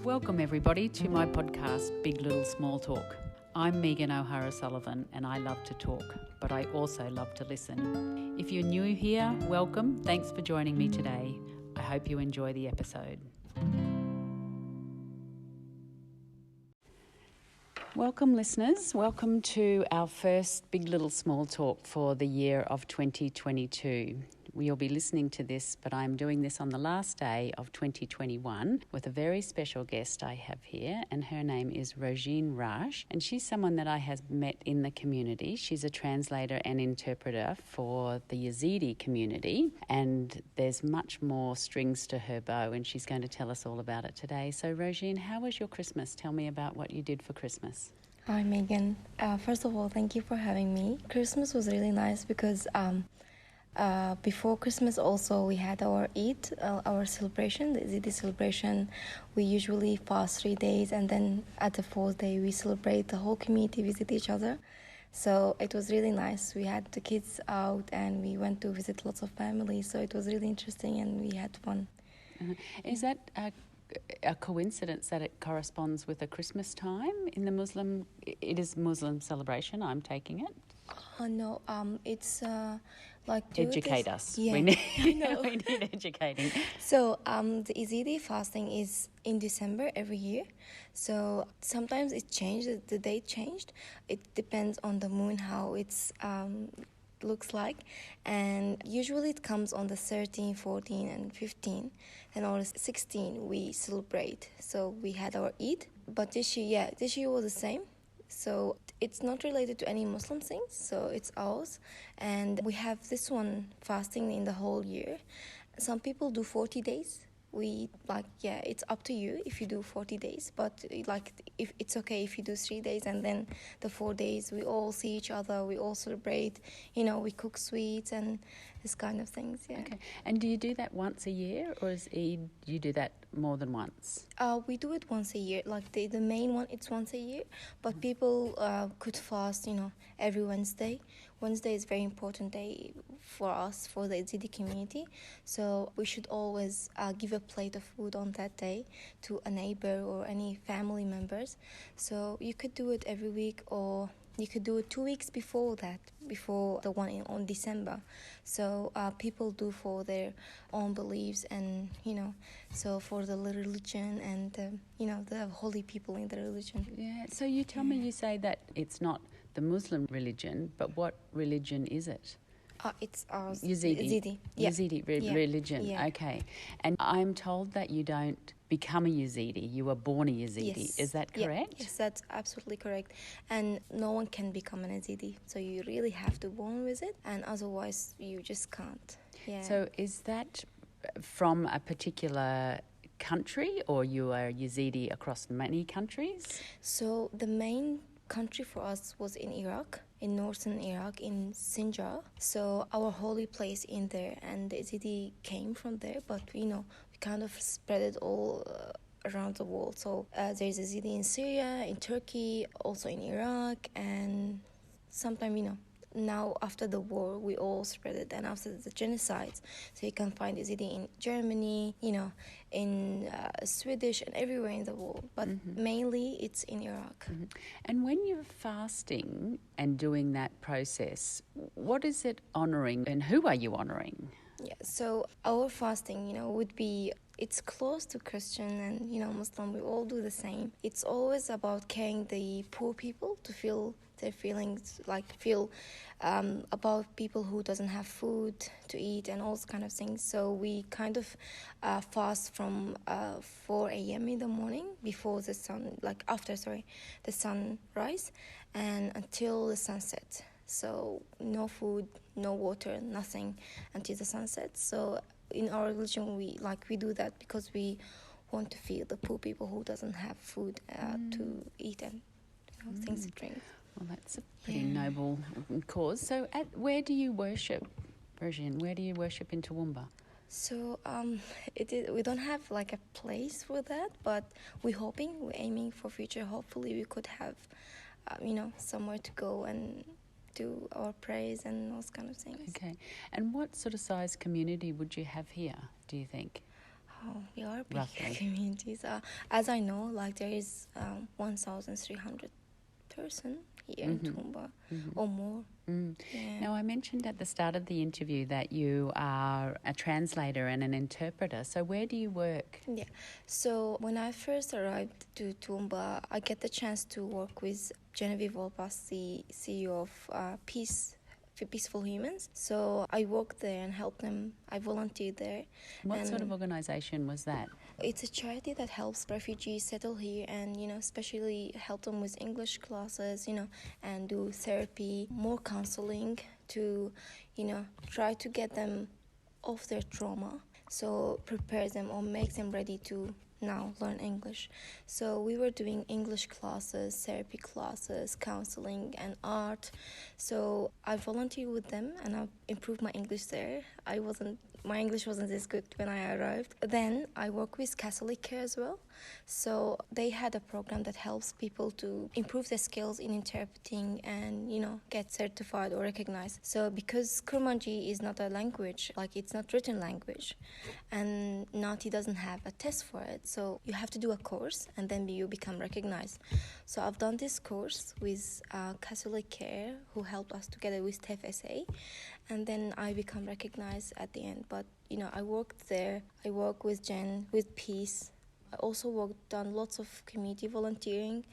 Welcome everybody to my podcast, Big Little Small Talk. I'm Megan O'Hara-Sullivan and I love to talk, but I also love to listen. If you're new here, welcome. Thanks for joining me today. I hope you enjoy the episode. Welcome listeners, welcome to our first Big Little Small Talk for the year of 2022. You'll be listening to this, but I'm doing this on the last day of 2021 with a very special guest I have here, and her name is Rojin Rash, and she's someone that I have met in the community. She's a translator and interpreter for the Yazidi community, and there's much more strings to her bow, and she's going to tell us all about it today. So Rojin, how was your Christmas? Tell me about what you did for Christmas. Hi Megan. First of all, thank you for having me. Christmas was really nice because before Christmas also we had our Eid, our celebration, the Yazidi celebration. We usually fast 3 days, and then at the fourth day we celebrate, the whole community visit each other. So it was really nice. We had the kids out and we went to visit lots of families, so it was really interesting and we had fun. Is that a coincidence that it corresponds with a Christmas time in the Muslim? It is Muslim celebration, I'm taking it. No, it's like... Educate us. Yeah, we need, no. we need educating. So the Yazidi fasting is in December every year. So sometimes it changed, the date changed. It depends on the moon, how it's looks like, and usually it comes on the 13, 14 and 15, and on the 16 we celebrate. So we had our Eid, but this year was the same. So it's not related to any Muslim things, so it's ours, and we have this one fasting in the whole year. Some people do 40 days. It's up to you if you do 40 days, but if it's okay if you do 3 days, and then the 4 days we all see each other, we all celebrate, we cook sweets and this kind of things. Yeah. Okay. And do you do that once a year, or is Eid, do you do that more than once? We do it once a year. Like the main one, it's once a year, but people could fast, every Wednesday. Wednesday is a very important day for us, for the Yazidi community. So we should always give a plate of food on that day to a neighbor or any family members. So you could do it every week, or you could do it 2 weeks before that, before the one on December. So people do for their own beliefs and, so for the religion and, the holy people in the religion. Yeah. So you tell me, you say that it's not the Muslim religion, but what religion is it? It's ours. Yazidi. Yeah. Yazidi Yeah. religion. Yeah. Okay. And I'm told that you don't become a Yazidi. You were born a Yazidi. Yes. Is that correct? Yes, that's absolutely correct. And no one can become an Yazidi. So you really have to born with it, and otherwise you just can't. Yeah. So is that from a particular country, or you are Yazidi across many countries? So the main country for us was in Iraq, in northern Iraq, in Sinjar. So our holy place in there, and the Yazidi came from there, but we kind of spread it all around the world. So there's Yazidi in Syria, in Turkey, also in Iraq, and sometime now after the war we all spread it, and after the genocides, so you can find Yazidi in Germany, in Swedish and everywhere in the world, but mainly it's in Iraq. And when you're fasting and doing that process, what is it honouring, and who are you honouring? Yeah, so our fasting, would be, it's close to Christian and, Muslim. We all do the same. It's always about caring the poor people, to feel their feelings, feel about people who doesn't have food to eat and all those kind of things. So we kind of fast from 4 a.m. in the morning, before the sun, the sunrise, and until the sunset. So no food, no water, nothing until the sunset. So in our religion, we do that because we want to feed the poor people who doesn't have food to eat and things to drink. Well, that's a pretty noble cause. So where do you worship, Rojin? Where do you worship in Toowoomba? So we don't have a place for that, but we're aiming for future. Hopefully we could have, somewhere to go and do our praise and those kind of things. Okay. And what sort of size community would you have here, do you think? Oh, we are a big roughly? communities. As I know, like there is 1,300 person here in Toowoomba or more. Yeah. Now, I mentioned at the start of the interview that you are a translator and an interpreter. So where do you work? Yeah. So when I first arrived to Toowoomba, I get the chance to work with Genevieve Volpas, the CEO of Peace for Peaceful Humans. So I worked there and helped them. I volunteered there. What sort of organisation was that? It's a charity that helps refugees settle here and, especially help them with English classes, and do therapy, more counseling to, try to get them off their trauma. So prepare them or make them ready to now learn English. So we were doing English classes, therapy classes, counseling and art. So I volunteered with them and I improved my English there. My English wasn't this good when I arrived. Then I work with Catholic Care as well. So they had a program that helps people to improve their skills in interpreting and, get certified or recognized. So because Kurmanji is not a language, like it's not written language, and Nati doesn't have a test for it. So you have to do a course and then you become recognized. So I've done this course with Catholic Care, who helped us together with TFSA, and then I become recognized at the end. But, I worked there. I work with Jen, with Peace. I also done lots of community volunteering,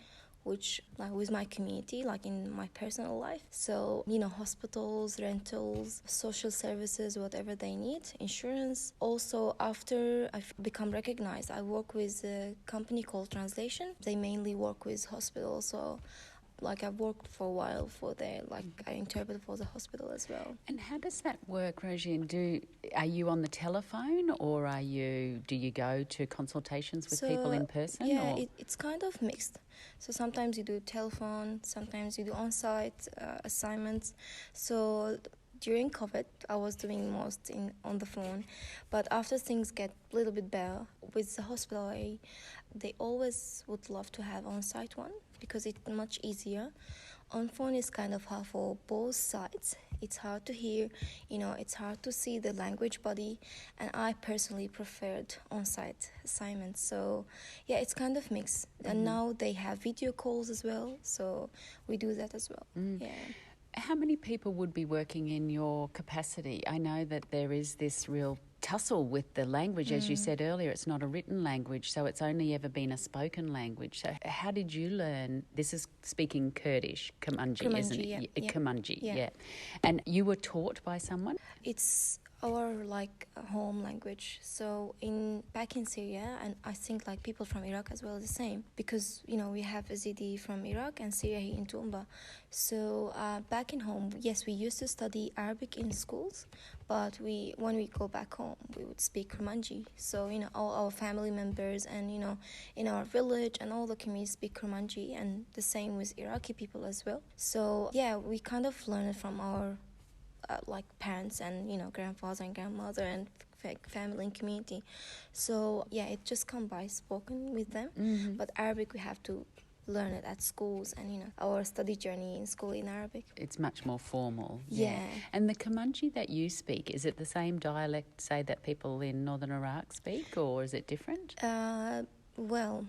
which like with my community, like in my personal life. So, hospitals, rentals, social services, whatever they need, insurance. Also, after I've become recognized, I work with a company called Translation. They mainly work with hospitals, so like I've worked for a while for there, like I interpret for the hospital as well. And how does that work, Rojin? Are you on the telephone or do you go to consultations with people in person? Yeah, it's kind of mixed. So sometimes you do telephone, sometimes you do on-site assignments. So during COVID, I was doing most on the phone, but after things get a little bit better with the hospital, they always would love to have on-site one because it's much easier. On phone is kind of hard for both sides. It's hard to hear, it's hard to see the language body, and I personally preferred on-site assignments. So yeah, it's kind of mixed. And now they have video calls as well, so we do that as well. Yeah. How many people would be working in your capacity? I know that there is this real tussle with the language. As you said earlier, it's not a written language, so it's only ever been a spoken language. So how did you learn? This is speaking Kurdish, Kurmanji, isn't it? Yeah. Kurmanji, yeah. And you were taught by someone? It's our home language. So back in Syria, and I think like people from Iraq as well is the same, because we have Yazidi from Iraq and Syria here in Toowoomba. So back in home, yes, we used to study Arabic in schools, but when we go back home, we would speak Kurmanji. So all our family members and in our village and all the communities speak Kurmanji, and the same with Iraqi people as well. So yeah, we kind of learn it from our parents and grandfather and grandmother and family and community. So yeah, it just come by spoken with them. But Arabic, we have to learn it at schools and our study journey in school in Arabic. It's much more formal. Yeah. And the Kurmanji that you speak, is it the same dialect, say, that people in northern Iraq speak, or is it different? Well,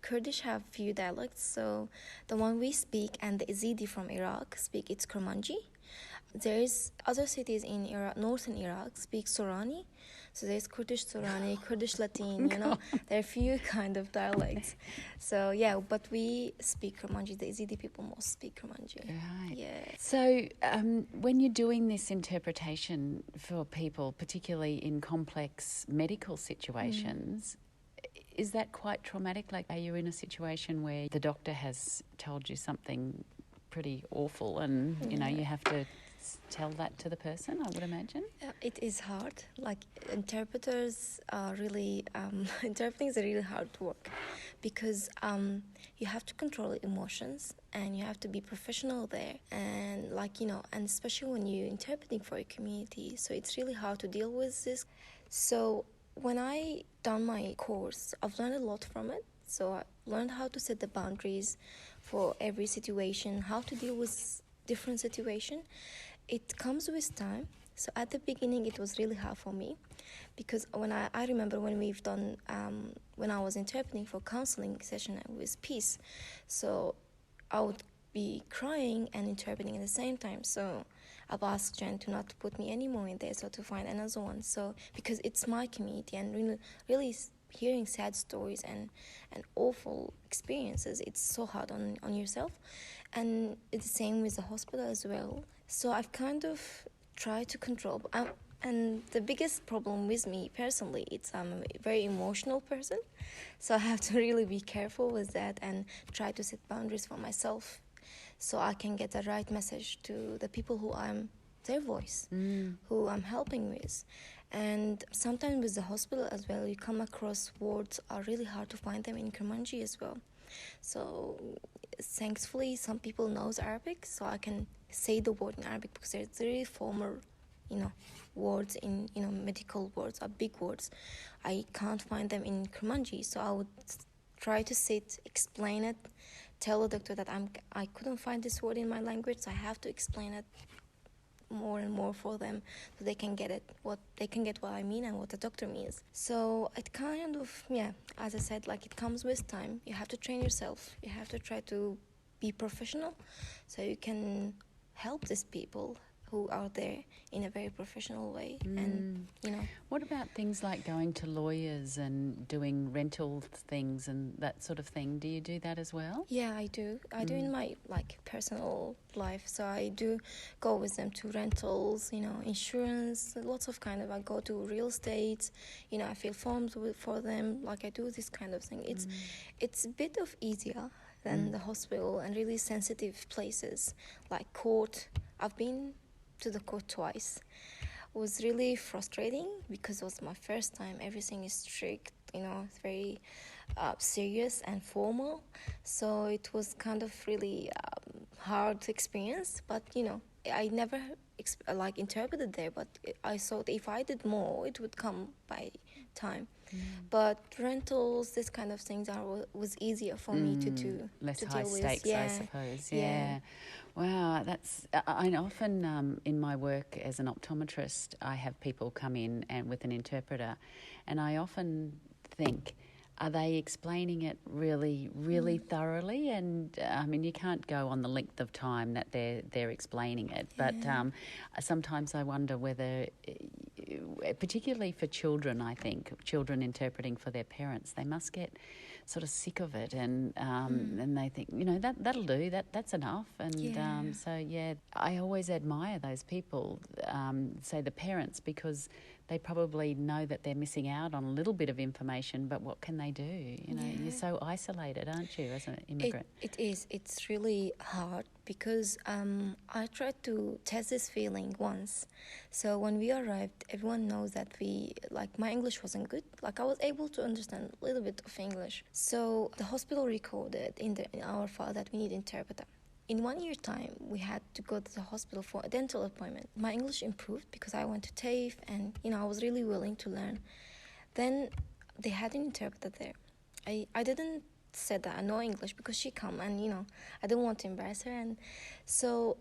Kurdish have few dialects. So the one we speak and the Yazidi from Iraq speak, it's Kurmanji. There's other cities in Iraq, northern Iraq, speak Sorani. So there's Kurdish Sorani, Kurdish Latin, there are a few kind of dialects. So yeah, but we speak Kurmanji. The Yazidi people most speak Kurmanji. Right. Yeah. So when you're doing this interpretation for people, particularly in complex medical situations, is that quite traumatic? Like, are you in a situation where the doctor has told you something pretty awful and, you have to tell that to the person, I would imagine? It is hard. Like, interpreters are really, interpreting is a really hard work because you have to control emotions and you have to be professional there. And and especially when you're interpreting for a community. So it's really hard to deal with this. So when I done my course, I've learned a lot from it. So I learned how to set the boundaries for every situation, how to deal with different situation. It comes with time. So at the beginning, it was really hard for me because when I remember when we've done, when I was interpreting for counseling session with Peace, so I would be crying and interpreting at the same time. So I've asked Jen to not put me anymore in there, so to find another one. So because it's my community and really hearing sad stories and awful experiences, it's so hard on yourself. And it's the same with the hospital as well. So I've kind of tried to control. And the biggest problem with me personally, it's I'm a very emotional person. So I have to really be careful with that and try to set boundaries for myself so I can get the right message to the people who I'm their voice, who I'm helping with. And sometimes with the hospital as well, you come across words are really hard to find them in Kurmanji as well. So thankfully, some people knows Arabic, so I can say the word in Arabic because there's really formal, words in, medical words are big words. I can't find them in Kurmanji, so I would try to sit, explain it, tell the doctor that I couldn't find this word in my language, so I have to explain it more and more for them so they can get what I mean and what the doctor means. So it kind of, as I said, like it comes with time. You have to train yourself. You have to try to be professional so you can help these people who are there in a very professional way. And what about things like going to lawyers and doing rental things and that sort of thing? Do you do that as well? Yeah, I do in my personal life. So I do go with them to rentals, insurance, lots of I go to real estate, I fill forms for them, like I do this kind of thing. It's a bit of easier than the hospital and really sensitive places like court. I've been to the court twice. It was really frustrating because it was my first time. Everything is strict, it's very serious and formal. So it was kind of really hard to experience. But, I never interpreted there, but I thought if I did more, it would come by time. But rentals, this kind of things was easier for me to do. Less to high deal stakes, with. I suppose. Yeah. Wow, I often in my work as an optometrist, I have people come in and with an interpreter, and I often think, are they explaining it really, really thoroughly? And you can't go on the length of time that they're explaining it. But sometimes I wonder whether, particularly for children, I think children interpreting for their parents, they must get sort of sick of it, and they think, that'll do, that's enough. And I always admire those people, say the parents, because they probably know that they're missing out on a little bit of information, but what can they do? You're so isolated, aren't you, as an immigrant? It is. It's really hard because I tried to test this feeling once. So when we arrived, everyone knows that my English wasn't good. I was able to understand a little bit of English. So the hospital recorded in our file that we need interpreter. In 1 year time, we had to go to the hospital for a dental appointment. My English improved because I went to TAFE and, I was really willing to learn. Then they had an interpreter there. I didn't say that I know English because she come and, I didn't want to embarrass her. And so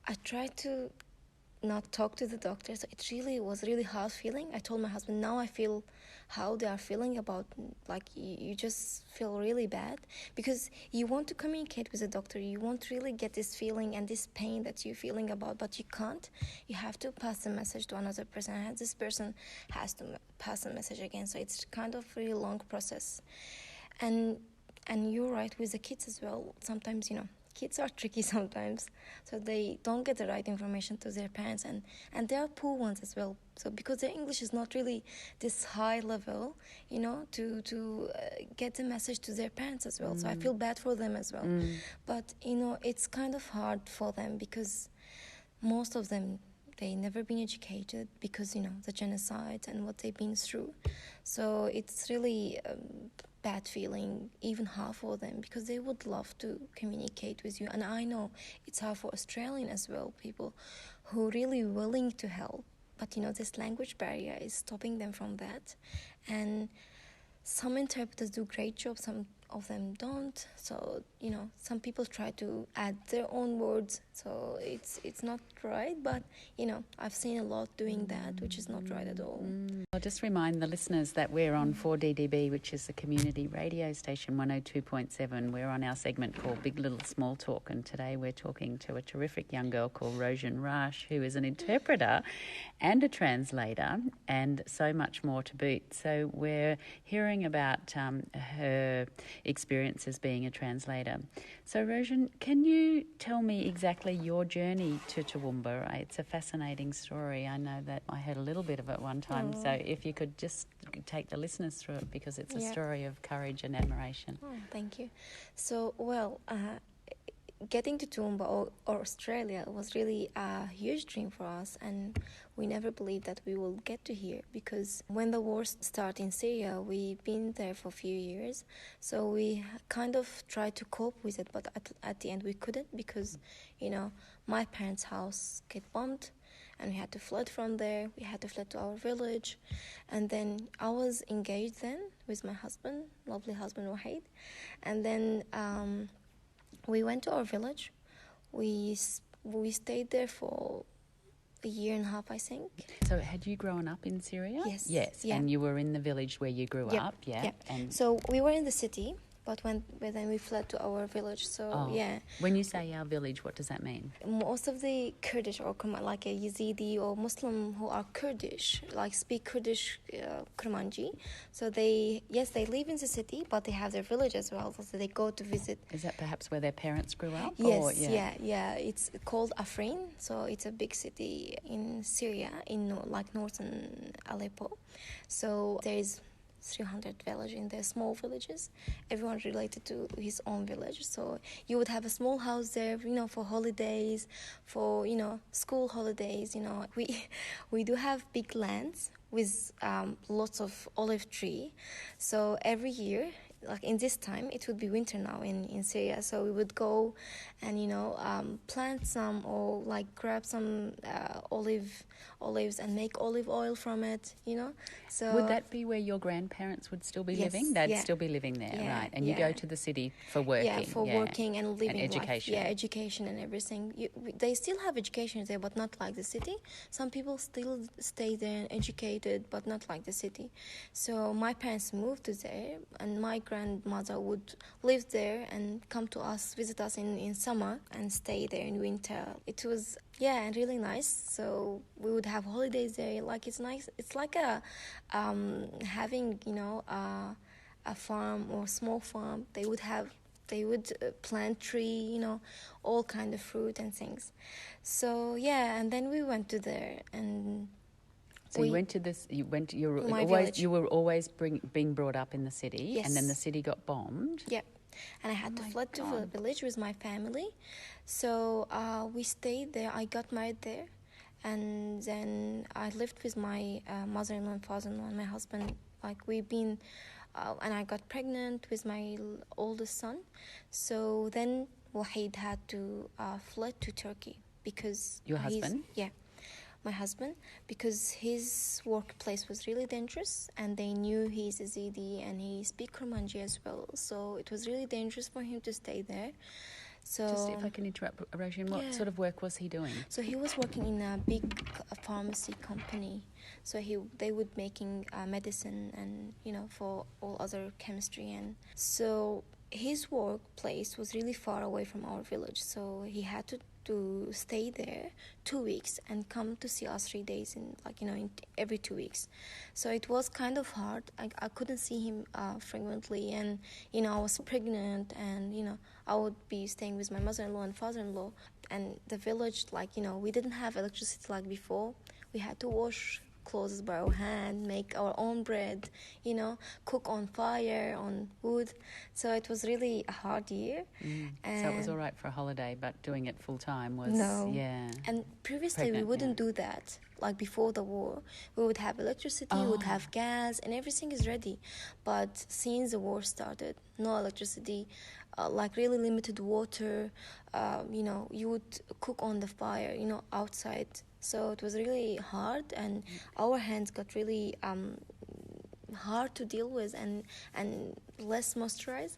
I tried to not talk to the doctor. So it really was really hard feeling. I told my husband, now I feel how they are feeling about, you just feel really bad because you want to communicate with the doctor. You want to really get this feeling and this pain that you're feeling about, but you can't. You have to pass the message to another person, and this person has to pass the message again. So it's kind of a really long process. And you're right with the kids as well. Sometimes, kids are tricky sometimes, so they don't get the right information to their parents, and they are poor ones as well. So because their English is not really this high level, to get the message to their parents as well. So I feel bad for them as well. But it's kind of hard for them because most of them, they never been educated because the genocide and what they've been through. So it's really bad feeling, even hard for them, because they would love to communicate with you. And I know it's hard for Australian as well, people who really willing to help, but this language barrier is stopping them from that. And some interpreters do great job, some of them don't. So some people try to add their own words So it's not right, but I've seen a lot doing that, which is not right at all. I'll just remind the listeners that we're on 4DDB, which is the community radio station 102.7. We're on our segment called Big Little Small Talk, and today we're talking to a terrific young girl called Rojin Rash, who is an interpreter and a translator and so much more to boot. So we're hearing about her experience as being a translator. So Rojin, can you tell me exactly your journey to Toowoomba? It's a fascinating story. I know that I heard a little bit of it one time. So if you could just take the listeners through it, because it's a story of courage and admiration. Oh, thank you. So, getting to Toowoomba or Australia was really a huge dream for us, and we never believed that we will get to here, because when the war started in Syria, we've been there for a few years, so we kind of tried to cope with it, but at the end we couldn't, because my parents' house get bombed and we had to flood from there. We had to flood to our village, and then I was engaged then with my husband, lovely husband Wahid, and then we went to our village. We stayed there for a year and a half, I think. So had you grown up in Syria? Yes. Yeah. And you were in the village where you grew up? Yeah. Yep. And so we were in the city, but then we fled to our village. So When you say our village, what does that mean? Most of the Kurdish, or like a Yazidi or Muslim who are Kurdish, like speak Kurdish Kurmanji. So they live in the city, but they have their village as well. So they go to visit. Is that perhaps where their parents grew up? Yes, yeah. It's called Afrin. So it's a big city in Syria, in northern Aleppo. So there is 300 villages in there, small villages, everyone related to his own village. So you would have a small house there, for holidays, for school holidays. We do have big lands with lots of olive tree. So every year, like in this time, it would be winter now in Syria, so we would go and plant some, or like grab some olives and make olive oil from it. So would that be where your grandparents would still be living? They'd still be living there, right? And you go to the city for working. Working and living, and education. Education and everything. They still have education there, but not like the city. Some people still stay there and educated, but not like the city. So my parents moved to there, and my grandmother would live there and come to us, visit us in summer, and stay there in winter. It was really nice. So we would have holidays there. Like, it's nice. It's like a having a farm or small farm. They would plant tree, all kind of fruit and things. So and then we went to there, and so you went to this. You were always being brought up in the city, yes. And then the city got bombed. Yep, and I had to flood to the village with my family. So we stayed there. I got married there, and then I lived with my mother-in-law and father-in-law and my husband. Like, we've been, and I got pregnant with my oldest son. So then Wahid had to fled to Turkey, because your husband? My husband, because his workplace was really dangerous, and they knew he's Yazidi and he speaks Kurmanji as well. So it was really dangerous for him to stay there. So, just if I can interrupt, Rojin, what sort of work was he doing? So he was working in a big pharmacy company. So they would making medicine and for all other chemistry, and so his workplace was really far away from our village. So he had to stay there 2 weeks and come to see us 3 days in every 2 weeks. So it was kind of hard. I couldn't see him frequently, and I was pregnant, and I would be staying with my mother-in-law and father-in-law, and the village, we didn't have electricity like before. We had to wash clothes by our hand, make our own bread, cook on fire, on wood. So it was really a hard year. So it was all right for a holiday, but doing it full time was, And previously we wouldn't do that. Like before the war, we would have electricity, we would have gas, and everything is ready. But since the war started, no electricity, really limited water, you would cook on the fire, outside. So it was really hard, and our hands got really hard to deal with, and less moisturized.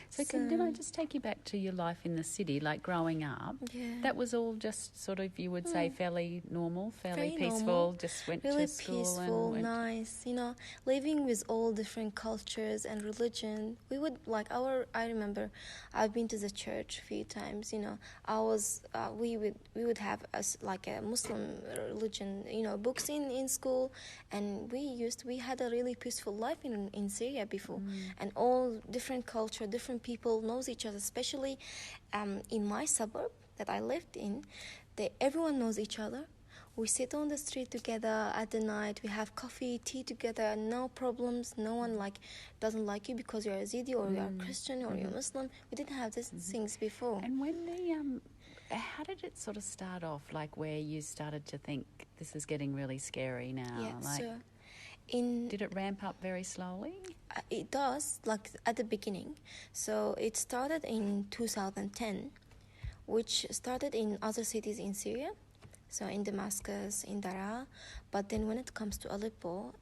So did I just take you back to your life in the city, like growing up? Yeah. That was all just sort of, you would say, fairly normal, fairly Very peaceful, normal. just went Really to school peaceful, and nice, living with all different cultures and religion. We would I remember I've been to the church a few times, we would have like a Muslim religion, books in school, and we had a really peaceful life in Syria before. And all different culture, different people knows each other, especially in my suburb that I lived in. Everyone knows each other. We sit on the street together at the night. We have coffee, tea together. No problems. No one doesn't like you because you're Yazidi or you're Christian or you're Muslim. We didn't have these things before. And when how did it sort of start off? Like where you started to think this is getting really scary now? Yeah. Did it ramp up very slowly? It does, like at the beginning. So it started in 2010, which started in other cities in Syria. So in Damascus, in Daraa. But then when it comes to Aleppo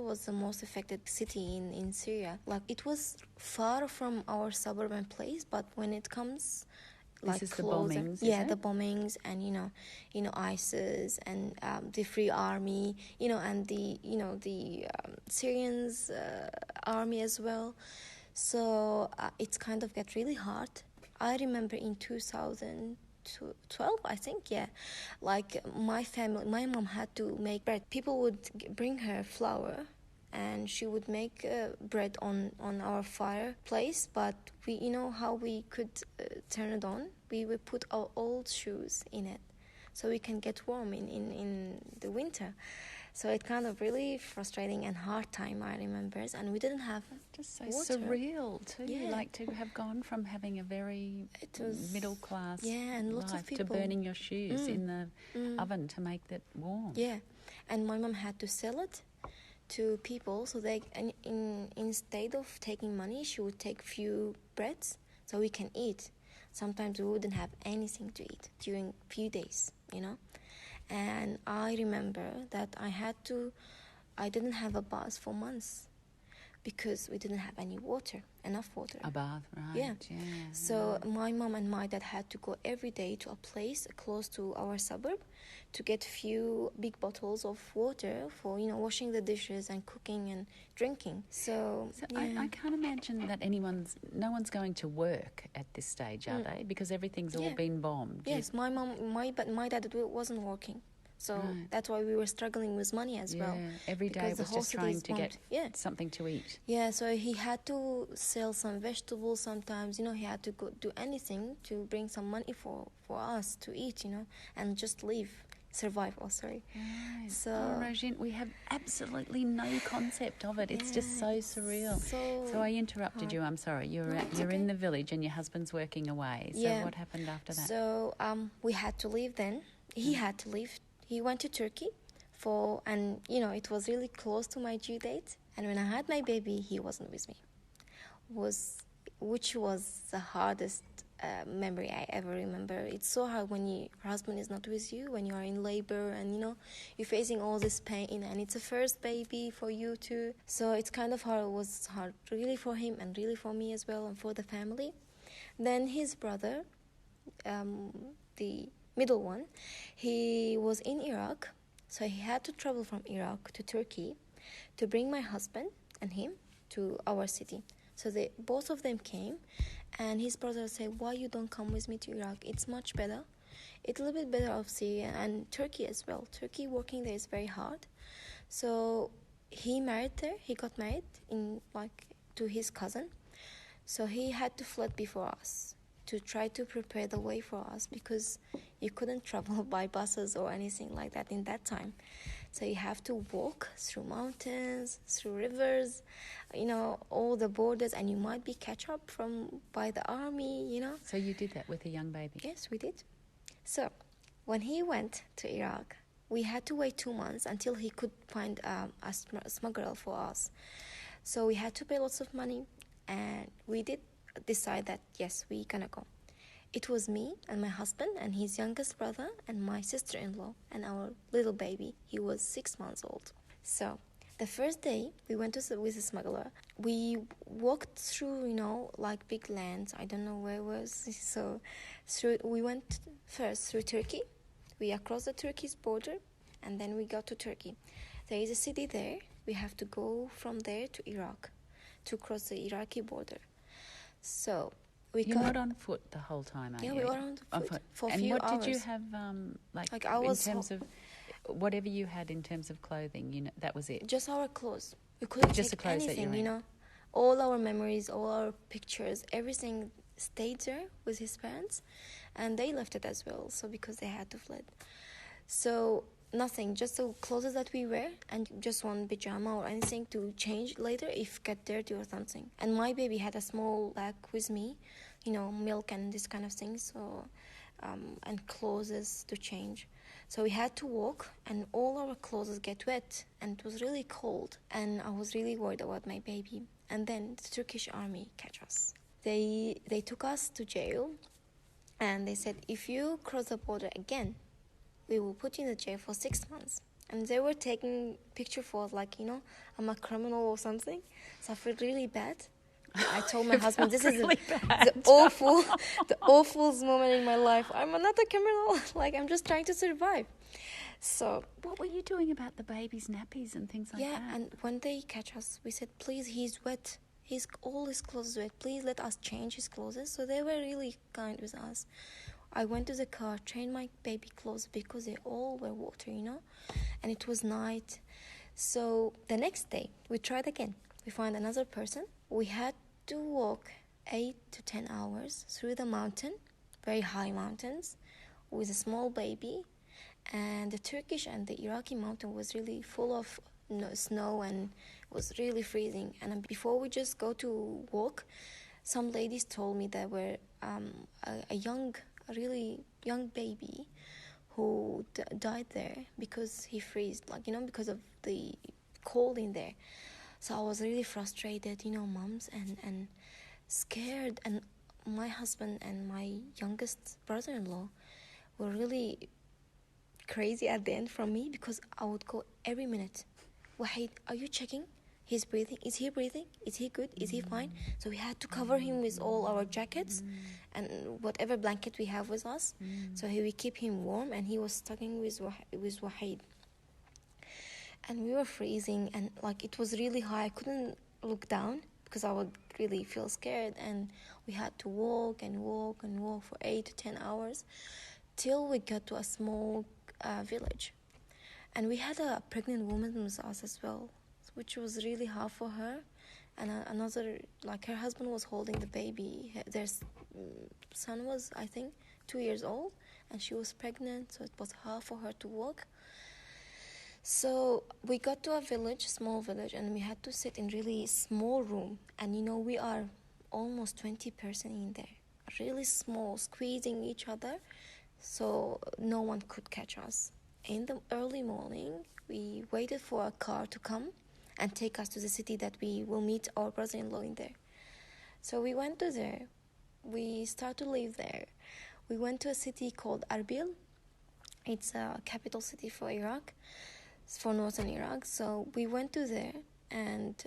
was the most affected city in Syria. Like it was far from our suburban place, but when it comes this is closer, the bombings, the bombings and ISIS and the Free Army, and the Syrians army as well. So it's kind of get really hard. I remember in 2012, I think, like my mom had to make bread. People would bring her flour and she would make bread on our fireplace, but we how we could turn it on. We would put our old shoes in it so we can get warm in the winter. So it kind of really frustrating and hard time, I remember, and we didn't have just so water. Surreal too, like to have gone from having a very middle class and lots life of people to burning your shoes in the oven to make that warm. Yeah, and my mom had to sell it to people, so instead of taking money, she would take few breads so we can eat. Sometimes we wouldn't have anything to eat during few days, And I remember that I didn't have a bath for months because we didn't have enough water. A bath, right? Yeah. So my mom and my dad had to go every day to a place close to our suburb to get few big bottles of water for, washing the dishes and cooking and drinking. So I can't imagine that no one's going to work at this stage, are they? Because everything's all been bombed. Yes, my dad wasn't working. So that's why we were struggling with money as well. Every day was just trying to get something to eat. Yeah, so he had to sell some vegetables sometimes, he had to go do anything to bring some money for us to eat, and just survive. Right. So, Rojin, we have absolutely no concept of it. It's just so surreal. So I interrupted you. I'm sorry. You're in the village and your husband's working away. So what happened after that? So we had to leave then. He had to leave. He went to Turkey and it was really close to my due date. And when I had my baby, he wasn't with me. Which was the hardest memory I ever remember. It's so hard when your husband is not with you, when you are in labor and you're facing all this pain, and it's a first baby for you too. So it's kind of hard. It was hard really for him and really for me as well and for the family. Then his brother, the middle one, he was in Iraq, so he had to travel from Iraq to Turkey to bring my husband and him to our city. So both of them came, and his brother said, why you don't come with me to Iraq? It's much better. It's a little bit better of Syria and Turkey as well. Turkey working there is very hard. So he got married to his cousin. So he had to flood before us to try to prepare the way for us, because you couldn't travel by buses or anything like that in that time. So you have to walk through mountains, through rivers, all the borders, and you might be catch up by the army, So you did that with a young baby? Yes, we did. So when he went to Iraq, we had to wait 2 months until he could find a smuggler for us. So we had to pay lots of money, and we did decide that, yes, we're gonna go. It was me and my husband and his youngest brother and my sister-in-law and our little baby. He was 6 months old. So The first day we went with a smuggler. We walked through, like big lands. I don't know where it was. So we went first through Turkey. We across the Turkish border, and then we got to Turkey. There is a city there. We have to go from there to Iraq to cross the Iraqi border. So You're not on foot the whole time, are you? Yeah, we were on foot for a and few what hours. did you have, like in terms of whatever you had in terms of clothing? That was it. Just our clothes. We couldn't just take the clothes anything. That you're in. All our memories, all our pictures, everything stayed there with his parents, and they left it as well. So because they had to flee, so nothing, just the clothes that we wear, and just one pajama or anything to change later if get dirty or something. And my baby had a small bag with me, milk and this kind of things, so and clothes to change. So we had to walk, and all our clothes get wet, and it was really cold, and I was really worried about my baby. And then the Turkish army catch us. They took us to jail, and they said, if you cross the border again, we will put you in the jail for 6 months. And they were taking picture for us, like, I'm a criminal or something. So I felt really bad. I told my husband, this is the awful moment in my life. I'm not a criminal. Like, I'm just trying to survive. So what were you doing about the baby's nappies and things like that? Yeah, and when they catch us, we said, please, he's wet. All his clothes wet. Please let us change his clothes. So they were really kind with us. I went to the car, changed my baby clothes because they all were water, and it was night. So the next day, we tried again. We found another person. We had to walk 8 to 10 hours through the mountain, very high mountains, with a small baby. And the Turkish and the Iraqi mountain was really full of snow, and it was really freezing. And before we just go to walk, some ladies told me there were a really young baby who died there because he froze, because of the cold in there. So I was really frustrated, moms, and scared. And my husband and my youngest brother-in-law were really crazy at the end from me, because I would go every minute. Wahid, are you checking? He's breathing. Is he breathing? Is he good? Is he fine? So we had to cover him with all our jackets and whatever blanket we have with us. So we keep him warm, and he was stuck with Wahid. And we were freezing, and it was really high. I couldn't look down because I would really feel scared. And we had to walk and walk and walk for 8 to 10 hours till we got to a small village. And we had a pregnant woman with us as well, which was really hard for her. And another, her husband was holding the baby. Their son was, I think, 2 years old, and she was pregnant, so it was hard for her to walk. So we got to a village, small village, and we had to sit in really small room. And we are almost 20 person in there, really small, squeezing each other, so no one could catch us. In the early morning, we waited for a car to come and take us to the city that we will meet our brother-in-law in there. So we went to there. We started to live there. We went to a city called Erbil. It's a capital city for Iraq, for northern Iraq. So we went to there, and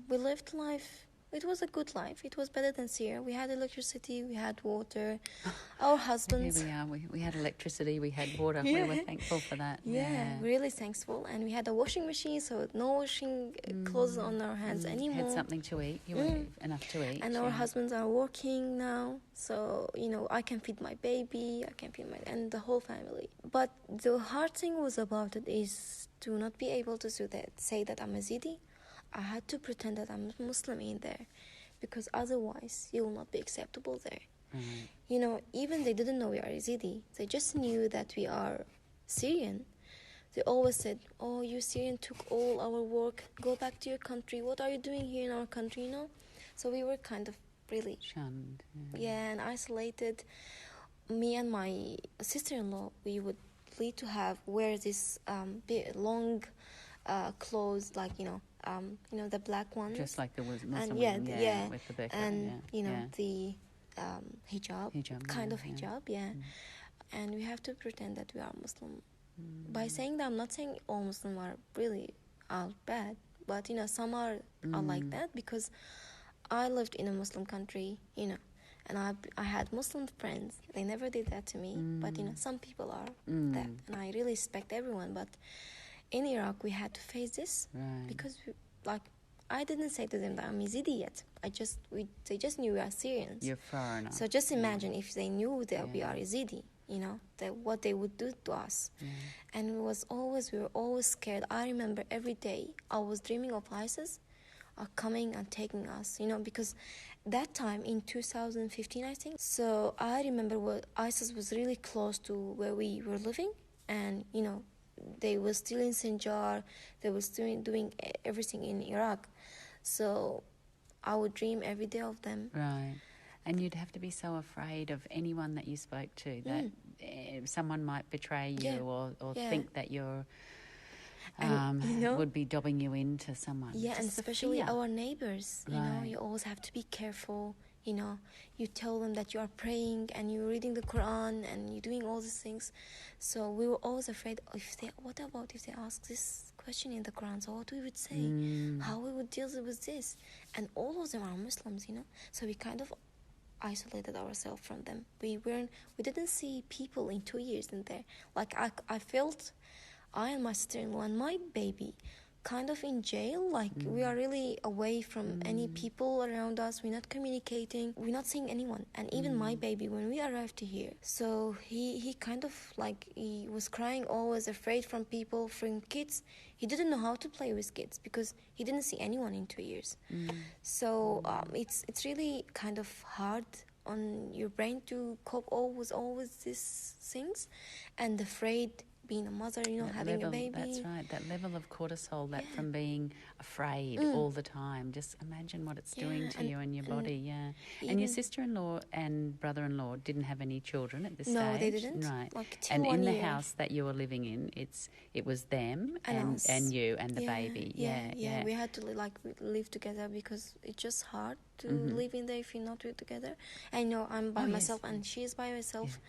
we lived life. It was a good life. It was better than Syria. We had electricity, we had water. Our husbands... Here we are. We had electricity, we had water. Yeah. We were thankful for that. Yeah, really thankful. And we had a washing machine, so no washing clothes on our hands anymore. Had something to eat. You were enough to eat. And our husbands are working now, so, I can feed my baby, and the whole family. But the hard thing was about it is to not be able to say that I'm Yazidi. I had to pretend that I'm Muslim in there, because otherwise you will not be acceptable there. Right. Even they didn't know we are Yazidi. They just knew that we are Syrian. They always said, oh, you Syrian took all our work. Go back to your country. What are you doing here in our country, So we were kind of really... shunned. Yeah, and isolated. Me and my sister-in-law, we would need to wear this long clothes, the black ones, Just like the Muslim and women, with the burqa, and the hijab, kind of hijab, and we have to pretend that we are Muslim. By saying that, I'm not saying all Muslims are really bad. but some are like that, because I lived in a Muslim country, and I had Muslim friends. They never did that to me, but some people are that, and I really respect everyone. But in Iraq, we had to face this because, I didn't say to them that I'm Yazidi yet. They just knew we are Syrians. You're foreigner. So just imagine if they knew that we are Yazidi, that what they would do to us. And we were always scared. I remember every day I was dreaming of ISIS are coming and taking us, because that time in 2015, I think. So I remember ISIS was really close to where we were living, and they were still in Sinjar. They were still doing everything in Iraq. So I would dream every day of them. Right. And you'd have to be so afraid of anyone that you spoke to, that someone might betray you or think that you're would be dobbing you into someone. Yeah, Just and especially fear. our neighbors. You always have to be careful. You tell them that you are praying and you're reading the Quran and you're doing all these things. So we were always afraid, what about if they ask this question in the Quran? So what we would say, how we would deal with this. And all of them are Muslims, So we kind of isolated ourselves from them. We didn't see people in 2 years in there. I felt I and my sister-in-law and my baby kind of in jail, we are really away from any people around us. We're not communicating, we're not seeing anyone. And even my baby, when we arrived to here, so he kind of he was crying, always afraid from people, from kids. He didn't know how to play with kids because he didn't see anyone in 2 years. So it's really kind of hard on your brain to cope with these things, and afraid being a mother, having a baby. That's right, that level of cortisol, from being afraid all the time. Just imagine what it's doing to you and your body, And your sister-in-law and brother-in-law didn't have any children at this stage? No, they didn't. Right. And in the house that you were living in, it was them and you and the baby. Yeah. We had to live together because it's just hard to live in there if you're not together. I know I'm by myself and she's by herself. Yeah.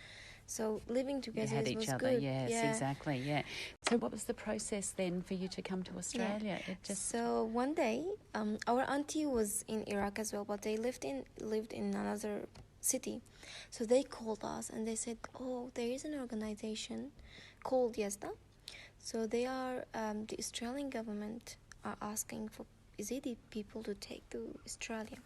So living together had each was other, good. Yes, exactly, So what was the process then for you to come to Australia? So one day, our auntie was in Iraq as well, but they lived in another city. So they called us and they said, there is an organization called Yazda. So they are, the Australian government are asking for Yazidi people to take to Australia.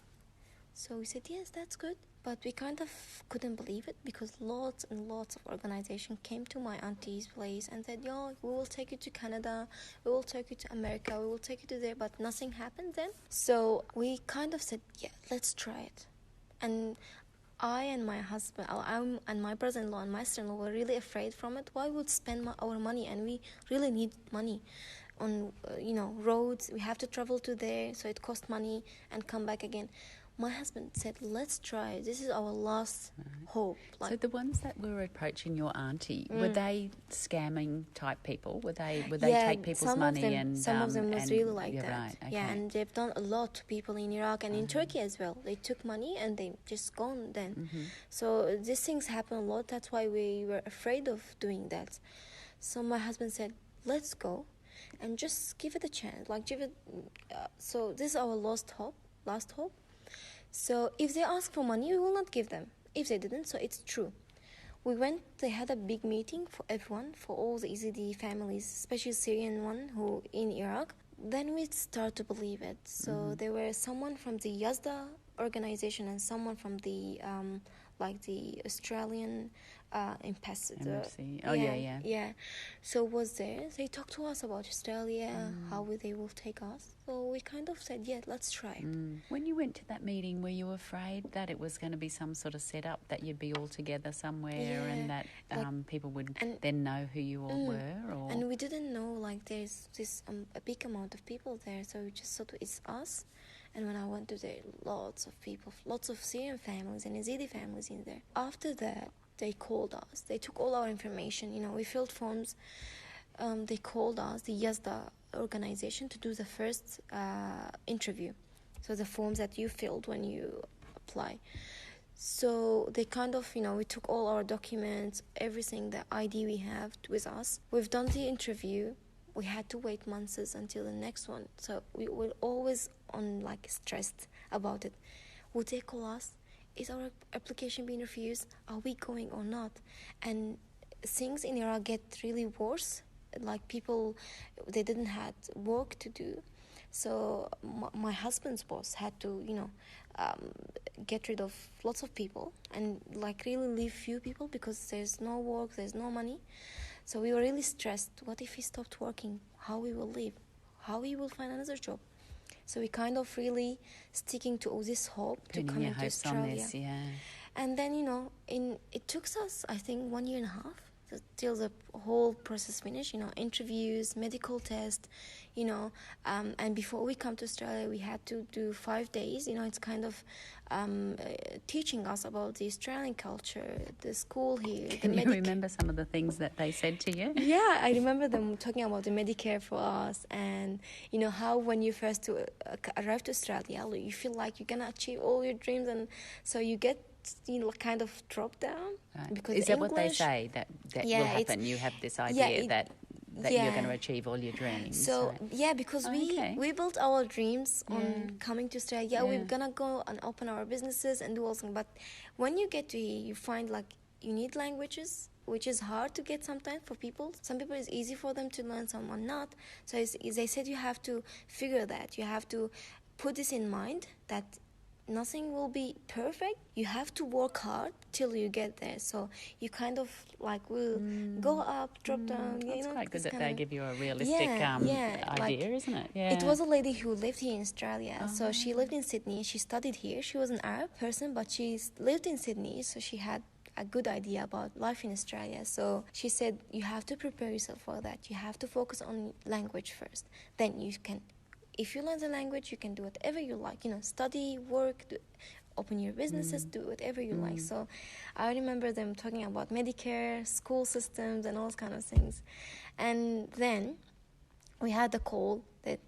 So we said, yes, that's good. But we kind of couldn't believe it because lots and lots of organizations came to my auntie's place and said, we will take you to Canada, we will take you to America, we will take you to there, but nothing happened then. So we kind of said, let's try it. And I and my husband, and my brother-in-law and my sister-in-law were really afraid from it. Why would spend our money? And we really need money on, roads. We have to travel to there, so it costs money and come back again. My husband said, let's try it. This is our last hope. So the ones that were approaching your auntie, were they scamming type people? Would they take people's money? Some of them was really like that. Right, okay. Yeah, and they've done a lot to people in Iraq and in Turkey as well. They took money and they just gone then. So these things happen a lot. That's why we were afraid of doing that. So my husband said, let's go and just give it a chance. So this is our last hope. So if they ask for money, we will not give them. If they didn't, so it's true. We went, they had a big meeting for everyone, for all the Yazidi families, especially Syrian one who in Iraq. Then we start to believe it. So there were someone from the Yazda organization and someone from the the Australian ambassador. Yeah. So was there. They talked to us about Australia, how they will take us. So we kind of said, let's try it. When you went to that meeting, were you afraid that it was going to be some sort of setup, that you'd be all together somewhere and that people would then know who you all were? Or? And we didn't know, there's this a big amount of people there, so we just thought it's us. And when I went to there, lots of people, lots of Syrian families and Yazidi families in there. After that, they called us. They took all our information. We filled forms. They called us, the Yazda organization, to do the first interview. So the forms that you filled when you apply. So they kind of, we took all our documents, everything, the ID we have with us. We've done the interview. we had to wait months until the next one. So we were always on like stressed about it. Would they call us? Is our application being refused? Are we going or not? And things in Iraq get really worse. Like people, they didn't have work to do. So my husband's boss had to, get rid of lots of people and like really leave few people because there's no work, there's no money. So we were really stressed. What if he stopped working? How we will live? How we will find another job? So we kind of really sticking to this hope to come into Australia. This, yeah. And then, it took us, I think, 1.5 years till the whole process finished, interviews, medical tests, and before we come to Australia, we had to do 5 days. It's kind of teaching us about the Australian culture, the school here. Can you remember some of the things that they said to you? Yeah, I remember them talking about the Medicare for us and, how when you first arrive to Australia, you feel like you're going to achieve all your dreams, and so you get kind of drop down. Right. Because is that what they say that will happen? You have this idea that you're going to achieve all your dreams. So because we built our dreams on coming to Australia. We're gonna go and open our businesses and do all things. But when you get to here, you find like you need languages, which is hard to get sometimes for people. Some people it's easy for them to learn, someone not. So as they said, you have to figure that. You have to put this in mind that nothing will be perfect. You have to work hard till you get there. So you kind of like will go up, drop down. It's quite good that they give you a realistic idea, isn't it? Yeah. It was a lady who lived here in Australia. So she lived in Sydney. She studied here. She was an Arab person, but she lived in Sydney. So she had a good idea about life in Australia. So she said, you have to prepare yourself for that. You have to focus on language first. Then you can... If you learn the language, you can do whatever you like. Study, work, open your businesses, do whatever you like. So I remember them talking about Medicare, school systems, and all those kind of things. And then we had a call that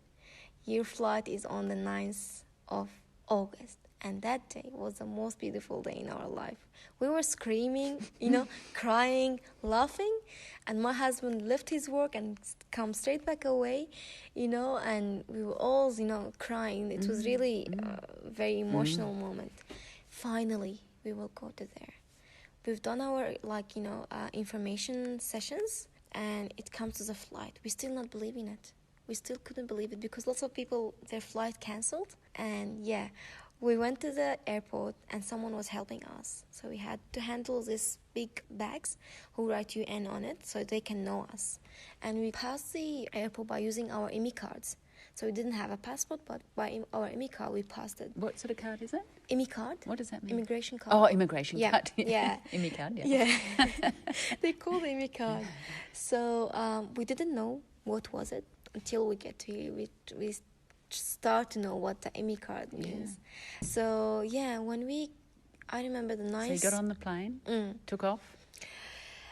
your flight is on the 9th of August. And that day was the most beautiful day in our life. We were screaming, crying, laughing. And my husband left his work and come straight back away, and we were all, crying. It was really a very emotional moment. Finally, we will go to there. We've done our, information sessions, and it comes to the flight. We still not believing it. We still couldn't believe it because lots of people, their flight cancelled. And we went to the airport and someone was helping us. So we had to handle these big bags who write UN on it so they can know us. And we passed the airport by using our IMI cards. So we didn't have a passport, but by our IMI card, we passed it. What sort of card is it? IMI card. What does that mean? Immigration card. Oh, immigration card. Yeah. IMI card, Yeah. They call it IMI card. So we didn't know what was it until we get to here. We start to know what the IMI card means. So I remember the night. So you got on the plane, took off?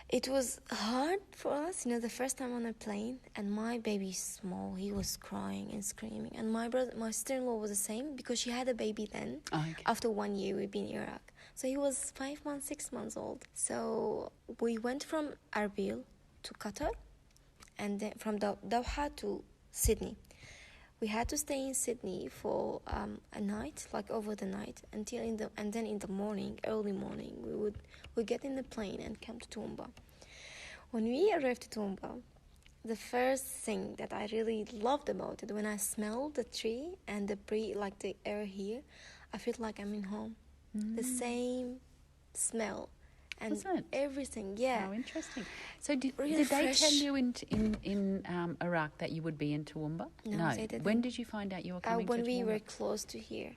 It was hard for us, the first time on a plane, and my baby's small. He was crying and screaming. And my sister-in-law was the same because she had a baby then. Oh, okay. After 1 year, we've been in Iraq. So he was 5 months, 6 months old. So we went from Erbil to Qatar, and then from Doha to Sydney. We had to stay in Sydney for a night, like over the night, and then in the morning, early morning, we get in the plane and come to Toowoomba. When we arrived to Toowoomba, the first thing that I really loved about it, when I smelled the tree and the breeze, like the air here, I felt like I'm in home. The same smell. And everything, How interesting. So did really they tell you in Iraq that you would be in Toowoomba? No, they didn't. When did you find out you were coming to Toowoomba? When we were close to here.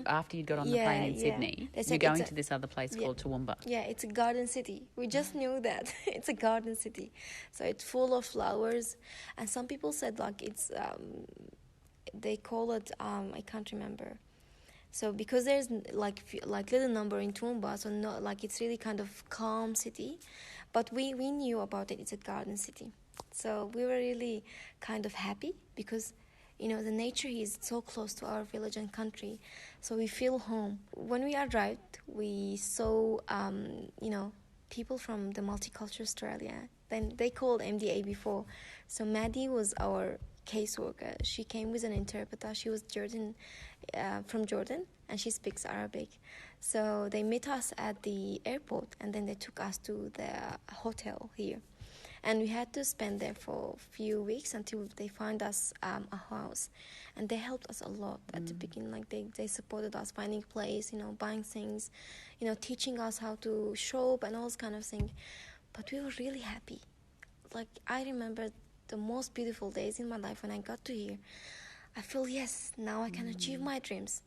After you got on the plane in Sydney, you're going to this other place called Toowoomba. Yeah, it's a garden city. We just knew that. It's a garden city. So it's full of flowers. And some people said it's, they call it, I can't remember. So because there's like little number in Toowoomba, so not it's really kind of calm city, but we knew about it. It's a garden city, so we were really kind of happy because the nature is so close to our village and country, so we feel home. When we arrived, we saw people from the multicultural Australia Then they called MDA before. So Maddie was our caseworker. She came with an interpreter. She was from Jordan, and she speaks Arabic. So they met us at the airport, and then they took us to the hotel here. And we had to spend there for a few weeks until they found us a house. And they helped us a lot at the beginning. Like they supported us finding a place, buying things, teaching us how to shop and all this kind of thing. But we were really happy. Like, I remember the most beautiful days in my life when I got to here. I feel, yes, now I can achieve my dreams.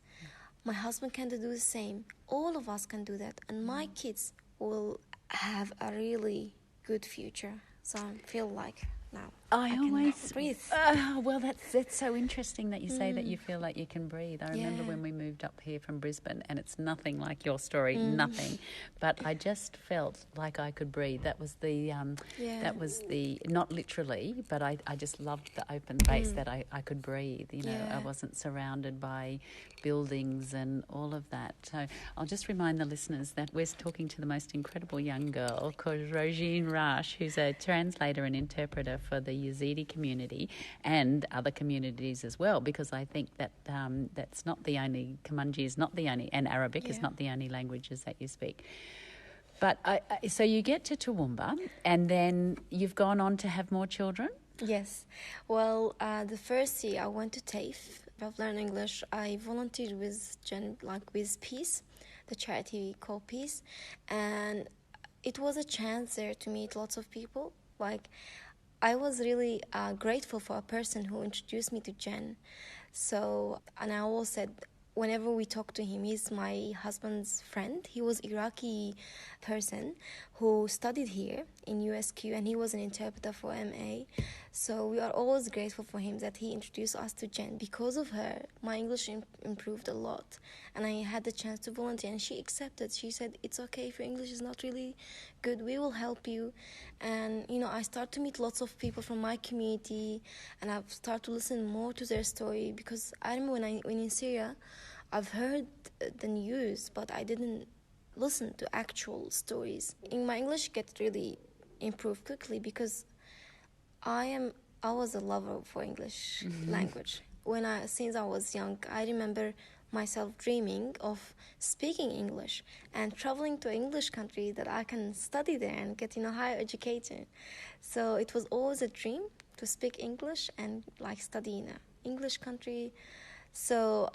My husband can do the same. All of us can do that. And my kids will have a really good future. So I feel like now I always can breathe. Well, that's so interesting that you say that you feel like you can breathe. I remember when we moved up here from Brisbane, and it's nothing like your story, nothing. But I just felt like I could breathe. That was the not literally, but I just loved the open space that I could breathe. I wasn't surrounded by buildings and all of that. So I'll just remind the listeners that we're talking to the most incredible young girl called Rojin Rash, who's a translator and interpreter for the Yazidi community and other communities as well, because I think that that's not the only, Kamanji is not the only, and Arabic is not the only languages that you speak. But so you get to Toowoomba, and then you've gone on to have more children? Yes. Well, the first year I went to TAFE. I've learned English. I volunteered with with Peace, the charity called Peace, and it was a chance there to meet lots of people. Like, I was really grateful for a person who introduced me to Jen. So, and I always said, whenever we talk to him, he's my husband's friend. He was Iraqi person who studied here in USQ, and he was an interpreter for MA. So we are always grateful for him that he introduced us to Jen. Because of her, my English improved a lot, and I had the chance to volunteer, and she accepted. She said, it's okay if your English is not really good, we will help you. And I started to meet lots of people from my community, and I've started to listen more to their story, because I remember when in Syria, I've heard the news, but I didn't listen to actual stories. In my English get really improved quickly, because I was a lover for English language. Since I was young, I remember myself dreaming of speaking English and traveling to an English country that I can study there and get higher education. So it was always a dream to speak English and study in an English country. So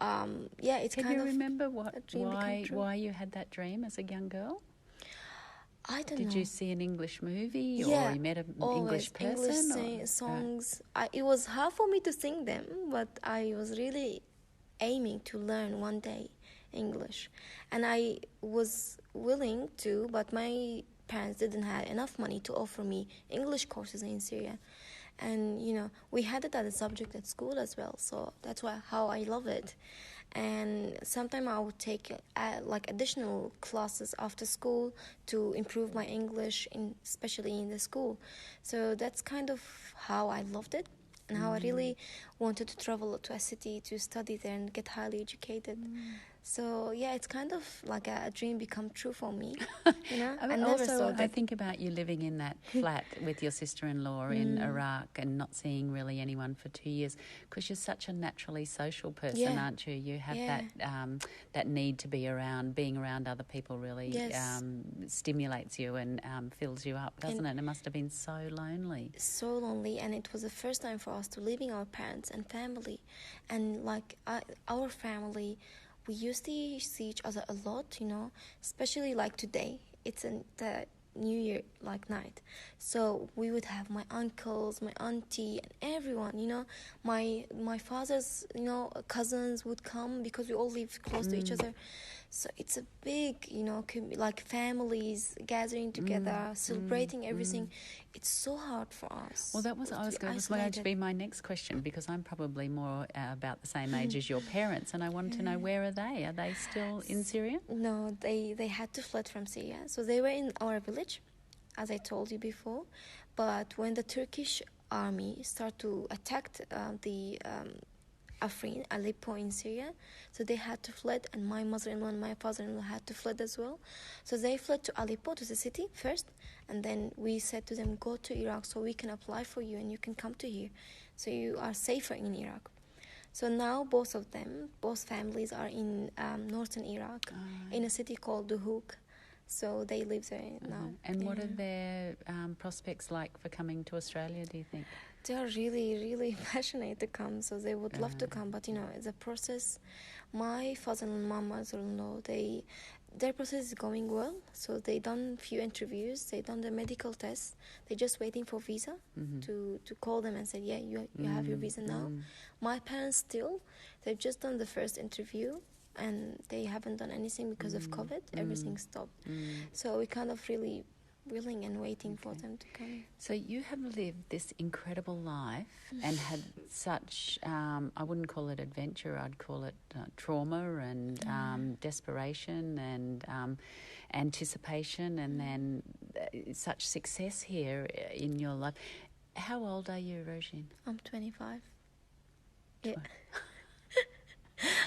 it's Can kind you of remember why you had that dream as a young girl? I don't know. Did you see an English movie, or you met an English person? English songs. It was hard for me to sing them, but I was really aiming to learn one day English. And I was willing to, but my parents didn't have enough money to offer me English courses in Syria. And, we had it as a subject at school as well. So that's how I love it. And sometimes I would take additional classes after school to improve my English, especially in the school. So that's kind of how I loved it, and how I really wanted to travel to a city to study there and get highly educated. So it's kind of like a dream become true for me. I never saw that. I think about you living in that flat with your sister-in-law in Iraq and not seeing really anyone for 2 years, because you're such a naturally social person, aren't you? You have that need to be around. Being around other people really stimulates you and fills you up, doesn't it? It must have been so lonely. So lonely, and it was the first time for us to leaving our parents and family. And our family, we used to see each other a lot, especially today. It's the New Year night. So we would have my uncles, my auntie, and everyone, my father's, cousins would come, because we all lived close to each other. So it's a big, families gathering together, celebrating everything. It's so hard for us. Well, that was going to be my next question, because I'm probably more about the same age as your parents, and I wanted to know, where are they? Are they still in Syria? No, they had to flee from Syria. So they were in our village, as I told you before. But when the Turkish army started to attack the Afrin, Aleppo in Syria. So they had to fled, and my mother-in-law and my father-in-law had to fled as well. So they fled to Aleppo, to the city first, and then we said to them, go to Iraq so we can apply for you and you can come to here. So you are safer in Iraq. So now both families are in northern Iraq, in a city called Duhok. So they live there now. And what are their prospects like for coming to Australia, do you think? They are really, really passionate to come, so they would love to come. But, the process, my father and my mother-in-law, their process is going well. So they done few interviews, they done the medical tests. They're just waiting for visa to call them and say, yeah, you have your visa now. My parents still, they've just done the first interview, and they haven't done anything because of COVID. Everything stopped. So we kind of really willing and waiting for them to come. So you have lived this incredible life and had such, I wouldn't call it adventure, I'd call it trauma and desperation and anticipation, and then such success here in your life. How old are you, Rojin? I'm 25. Yeah.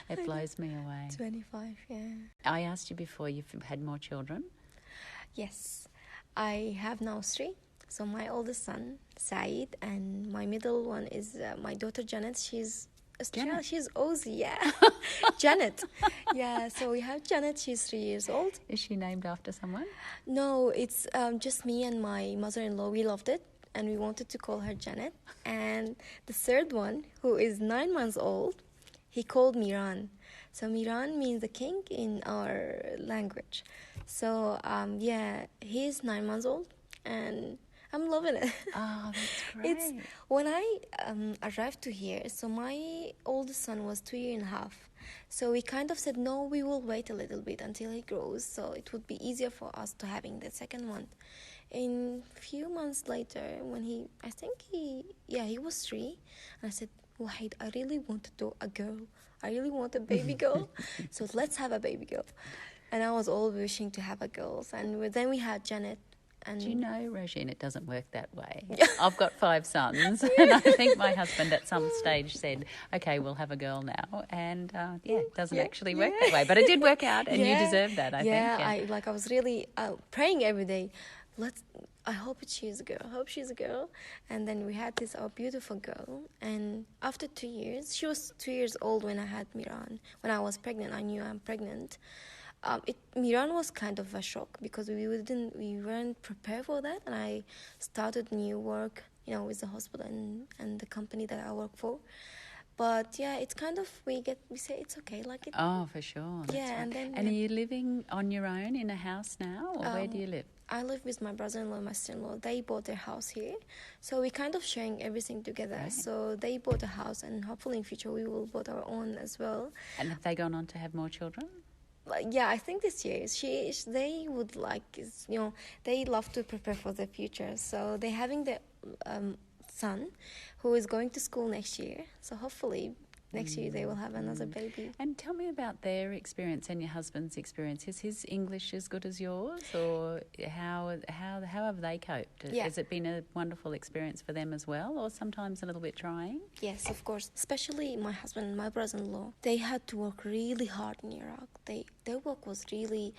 It blows me away. 25, yeah. I asked you before, you've had more children? Yes. I have now 3. So my oldest son, Saeed, and my middle one is my daughter, Janet. She's Australian. She's Aussie, yeah. Janet. Yeah, so we have Janet. She's 3 years old. Is she named after someone? No, it's just me and my mother-in-law. We loved it, and we wanted to call her Janet. And the third one, who is 9 months old, he called Miran. So Miran means the king in our language. So, he's 9 months old, and I'm loving it. Oh, that's great. When I arrived to here, so my oldest son was 2.5 years. So we kind of said, no, we will wait a little bit until he grows, so it would be easier for us to having the second one. In few months later, when he was 3, and I said, Wahid, I really want a girl. I really want a baby girl. So let's have a baby girl. And I was all wishing to have a girl. And then we had Janet. And do you know, Rojin, it doesn't work that way. I've got 5 sons, and I think my husband at some stage said, okay, we'll have a girl now. And, it doesn't actually work that way. But it did work out, and you deserve that, I think. Yeah, I was really praying every day. I hope she's a girl. I hope she's a girl. And then we had our beautiful girl. And after 2 years, she was 2 years old when I had Miran. When I was pregnant, I knew I'm pregnant. Miran was kind of a shock because we weren't prepared for that. And I started new work, with the hospital and the company that I work for. But it's kind of, we say it's okay, like it. Oh, for sure. That's right. And then. And are you living on your own in a house now, or where do you live? I live with my brother-in-law and my sister-in-law. They bought their house here. So we kind of sharing everything together. Right. So they bought a house, and hopefully in future we will bought our own as well. And have they gone on to have more children? Yeah, I think this year they would they love to prepare for the future. So they're having the son who is going to school next year. So hopefully next year they will have another baby. And tell me about their experience and your husband's experience. Is his English as good as yours, or how have they coped? Yeah. Has it been a wonderful experience for them as well, or sometimes a little bit trying? Yes, of course. Especially my husband and my brother-in-law. They had to work really hard in Iraq. Their work was really,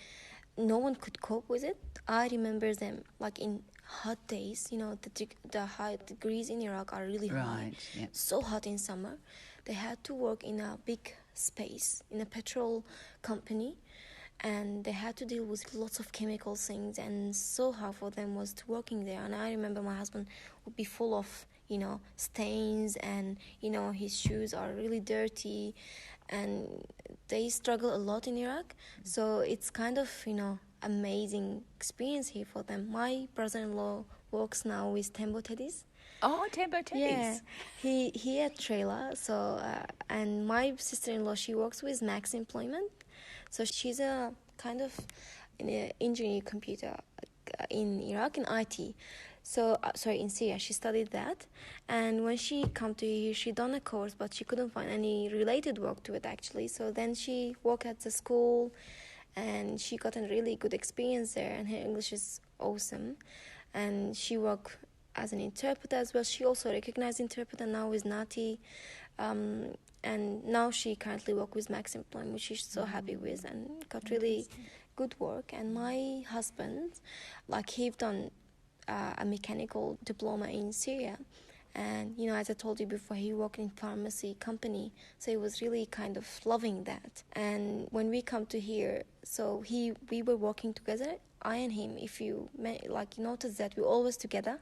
no one could cope with it. I remember them like in hot days. The high degrees in Iraq are really high. Yep. So hot in summer. They had to work in a big space, in a petrol company, and they had to deal with lots of chemical things, and so hard for them was to working there. And I remember my husband would be full of, stains, and, his shoes are really dirty, and they struggle a lot in Iraq. So it's kind of, amazing experience here for them. My brother-in-law works now with Tembo Teddies. Oh, Tembo Teddies. Yeah, he had trailer. So and my sister-in-law, she works with Max Employment. So she's a kind of an engineer computer in Iraq in IT. So in Syria, she studied that. And when she come to here, she done a course, but she couldn't find any related work to it actually. So then she worked at the school, and she got a really good experience there. And her English is awesome. And she worked as an interpreter as well. She also recognized interpreter now with Nati. And now she currently works with Max Employment, which she's so happy with, and got really good work. And my husband, like, he's done a mechanical diploma in Syria. And, you know, as I told you before, he worked in pharmacy company, so he was really kind of loving that. And when we come to here, so we were working together, I and him. If you notice that we're always together,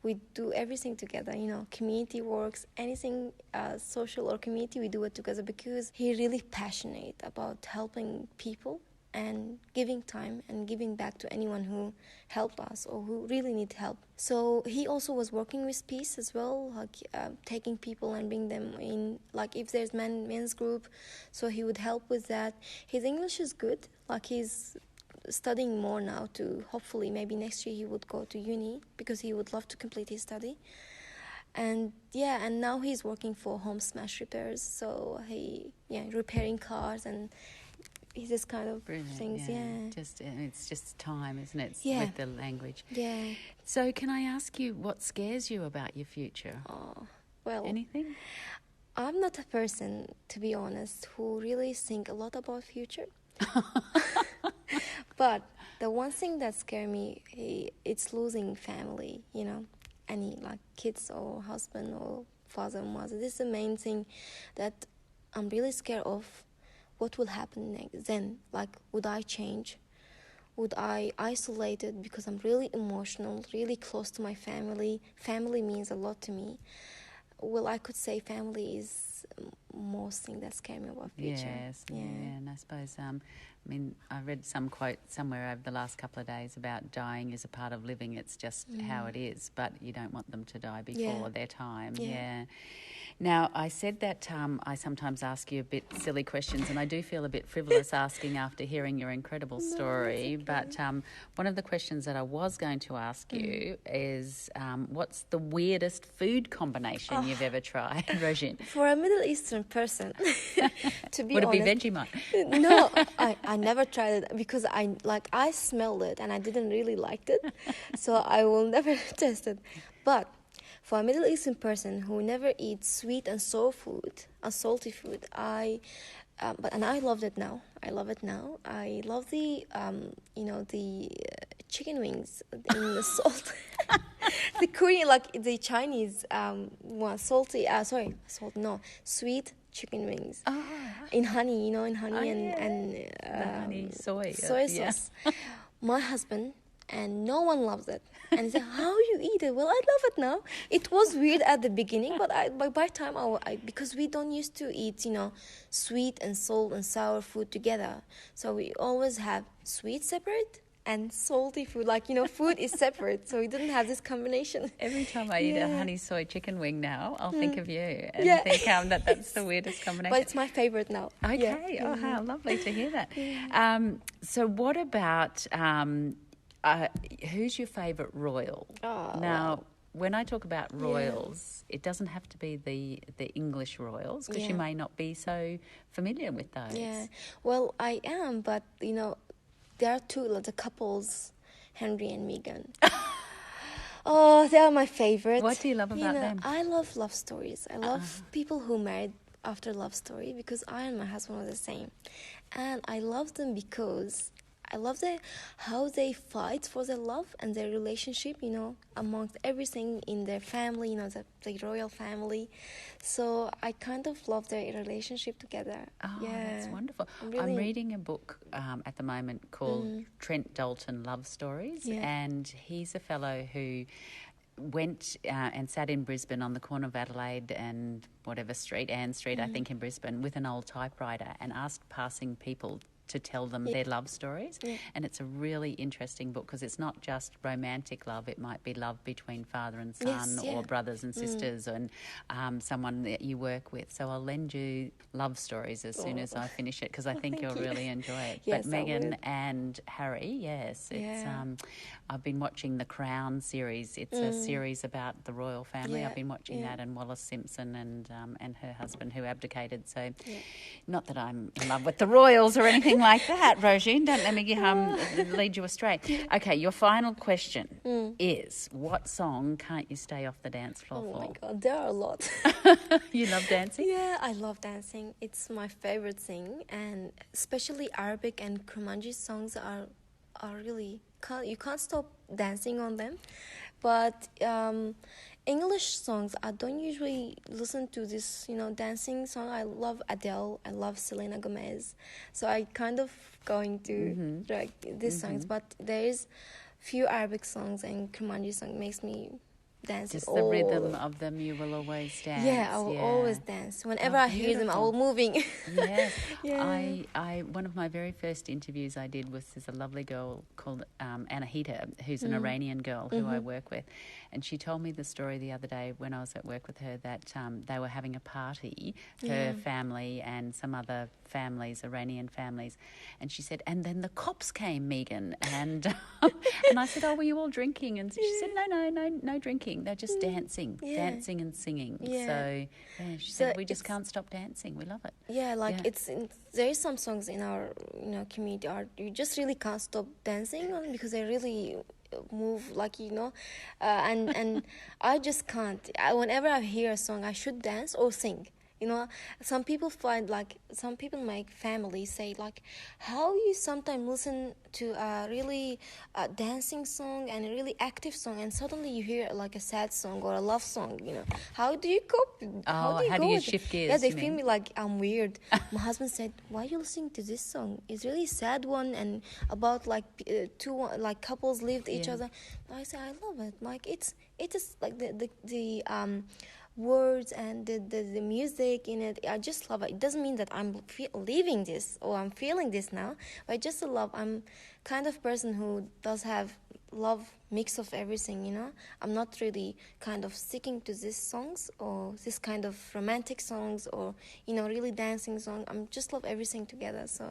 we do everything together. You know, community works, anything social or community, we do it together because he's really passionate about helping people and giving time and giving back to anyone who helped us or who really need help. So he also was working with peace as well, like taking people and bring them in, like if there's men's group, so he would help with that. His English is good, like he's studying more now to hopefully maybe next year he would go to uni because he would love to complete his study. And now he's working for Home Smash Repairs, so repairing cars and this kind of things. It's just time, isn't it? With the language. Yeah. So can I ask you what scares you about your future? Well, anything? I'm not a person, to be honest, who really think a lot about future. But the one thing that scares me, it's losing family, you know, any like kids or husband or father or mother. This is the main thing that I'm really scared of. What will happen next? Then, like, would I change? Would I isolate it? Because I'm really emotional, really close to my family. Family means a lot to me. Well, I could say family is most thing that scares me about future. Yes, and I suppose, I read some quote somewhere over the last couple of days about dying is a part of living. It's just how it is, but you don't want them to die before their time. Yeah. Now, I said that I sometimes ask you a bit silly questions, and I do feel a bit frivolous asking after hearing your incredible story. Okay. But one of the questions that I was going to ask you is, what's the weirdest food combination you've ever tried, Rojin? For a Middle Eastern person, to be Would honest, it be Vegemite? No, I never tried it because I smelled it and I didn't really like it, so I will never test it. But for a Middle Eastern person who never eats sweet and sour food, salty food, I loved it now. I love it now. I love the chicken wings in the salt. The Korean, like the Chinese one, sweet chicken wings in honey, and the honey soy sauce. My husband and no one loves it. And he said, "How you eat it?" Well, I love it now. It was weird at the beginning, but by time because we don't used to eat, sweet and salt and sour food together. So we always have sweet separate and salty food. Food is separate, so we didn't have this combination. Every time I eat a honey soy chicken wing now, I'll think of you and think that's the weirdest combination. But it's my favorite now. Okay. Oh, how lovely to hear that. So what about... who's your favourite royal? Now, when I talk about royals, it doesn't have to be the English royals because you may not be so familiar with those. Yeah, well, I am, but, there are the couples, Henry and Meghan. They are my favorite. What do you love about them? I love love stories. I love people who married after love story because I and my husband were the same. And I love them because... I love how they fight for their love and their relationship, amongst everything in their family, the royal family. So I kind of love their relationship together. Oh, that's wonderful. I'm reading a book at the moment called Trent Dalton Love Stories, and he's a fellow who went and sat in Brisbane on the corner of Adelaide and whatever street, Ann Street, I think, in Brisbane, with an old typewriter and asked passing people to tell them their love stories. And it's a really interesting book because it's not just romantic love. It might be love between father and son or brothers and sisters and someone that you work with. So I'll lend you Love Stories as soon as I finish it because I think you'll really enjoy it. Yes, but Meghan and Harry, it's I've been watching the Crown series. It's a series about the royal family. I've been watching that, and Wallis Simpson and her husband who abdicated. So not that I'm in love with the royals or anything anything like that, Rojin. Don't let me lead you astray. Okay, your final question is, what song can't you stay off the dance floor for? Oh my God, there are a lot. You love dancing? Yeah, I love dancing. It's my favorite thing, and especially Arabic and Kurmanji songs are really you can't stop dancing on them. But English songs, I don't usually listen to this, dancing song. I love Adele. I love Selena Gomez. So I kind of going to like these songs. But there is few Arabic songs and Kurmanji song makes me dance. Just the rhythm of them, you will always dance. Yeah, I will always dance. Whenever I hear them, I will moving. Yes. I one of my very first interviews I did was there's a lovely girl called Anahita, who's an Iranian girl who I work with. And she told me the story the other day when I was at work with her that they were having a party, her family and some other families, Iranian families. And she said, and then the cops came, Megan. And and I said, oh, were you all drinking? And she said, no drinking. They're just dancing and singing. Yeah. So she said, we just can't stop dancing. We love it. Yeah, there is some songs in our community you just really can't stop dancing on because they really move and I just can't. Whenever I hear a song, I should dance or sing. Some people make families say how you sometimes listen to a really dancing song and a really active song and suddenly you hear a sad song or a love song. How do you cope? How do you shift gears? Yeah, they feel me like I'm weird. My husband said, why are you listening to this song? It's really a sad one and about two couples lived each other. I say I love it. It's just like the words and the music in it. I just love it. It doesn't mean that I'm living this or I'm feeling this now, but I just love. I'm kind of person who does have love mix of everything. I'm not really kind of sticking to these songs or this kind of romantic songs or really dancing song. I'm just love everything together. So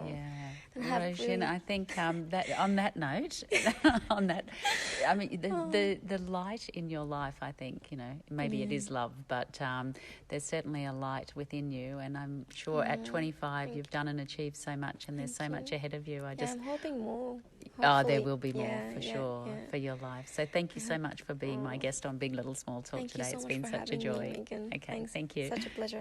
Rojin, I think that on that note, I mean the light in your life, I think maybe it is love, but there's certainly a light within you, and I'm sure at 25 you've done and achieved so much, and there's so much ahead of you. I'm hoping more. There will be more for sure for your life. So thank you so much for being my guest on Big Little Small Talk today. It's been such a joy. Okay, thanks. Thank you. Such a pleasure.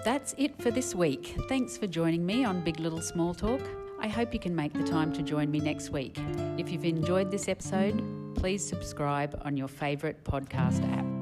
That's it for this week. Thanks for joining me on Big Little Small Talk. I hope you can make the time to join me next week. If you've enjoyed this episode, please subscribe on your favourite podcast app.